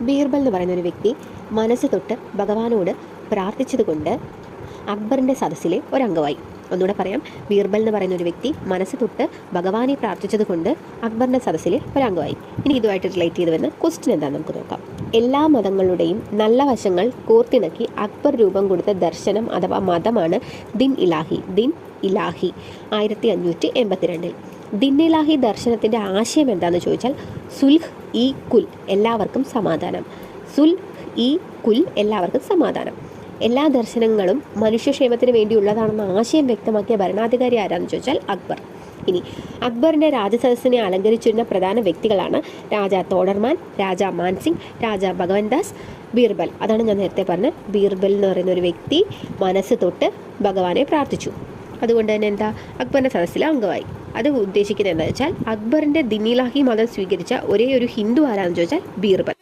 ബീർബൽ എന്ന് പറയുന്ന ഒരു വ്യക്തി മനസ്സ് തൊട്ട് ഭഗവാനോട് പ്രാർത്ഥിച്ചതുകൊണ്ട് അക്ബറിൻ്റെ സദസ്സിലെ ഒരംഗമായി. ഒന്നുകൂടെ പറയാം, ബീർബൽ എന്ന് പറയുന്ന ഒരു വ്യക്തി മനസ്സ് തൊട്ട് ഭഗവാനെ പ്രാർത്ഥിച്ചത് കൊണ്ട് അക്ബറിൻ്റെ സദസ്സിലെ ഒരംഗമായി. ഇനി ഇതുമായിട്ട് റിലേറ്റ് ചെയ്ത് വരുന്ന ക്വസ്റ്റ്യൻ എന്താണെന്ന് നമുക്ക് നോക്കാം. എല്ലാ മതങ്ങളുടെയും നല്ല വശങ്ങൾ കോർത്തിണക്കി അക്ബർ രൂപം കൊടുത്ത ദർശനം അഥവാ മതമാണ് ദിൻ ഇലാഹി. 1582 ദിൻ ഇലാഹി ദർശനത്തിൻ്റെ ആശയം എന്താണെന്ന് ചോദിച്ചാൽ സുൽഹ് ഇ കുൽ, എല്ലാവർക്കും സമാധാനം. സുൽഹ് ഇ കുൽ, എല്ലാവർക്കും സമാധാനം. എല്ലാ ദർശനങ്ങളും മനുഷ്യക്ഷേമത്തിന് വേണ്ടിയുള്ളതാണെന്ന ആശയം വ്യക്തമാക്കിയ ഭരണാധികാരി ആരാണെന്ന് ചോദിച്ചാൽ അക്ബർ. ഇനി അക്ബറിൻ്റെ രാജസദസ്സിനെ അലങ്കരിച്ചിരുന്ന പ്രധാന വ്യക്തികളാണ് രാജാ തോഡർമാൻ, രാജാ മാൻസിംഗ്, രാജാ ഭഗവൻദാസ്, ബീർബൽ. അതാണ് ഞാൻ നേരത്തെ പറഞ്ഞത്. ബീർബൽ എന്ന് പറയുന്ന ഒരു വ്യക്തി മനസ്സ് തൊട്ട് ഭഗവാനെ പ്രാർത്ഥിച്ചു. അതുകൊണ്ട് തന്നെ എന്താ, അക്ബറിൻ്റെ സദസ്സിലെ അംഗമായി. അത് ഉദ്ദേശിക്കുന്നത് എന്താണെന്ന് വെച്ചാൽ അക്ബറിൻ്റെ ദിൻ ഇലാഹി മതം സ്വീകരിച്ച ഒരേ ഒരു ഹിന്ദു ആരാണെന്ന് ചോദിച്ചാൽ ബീർബൽ.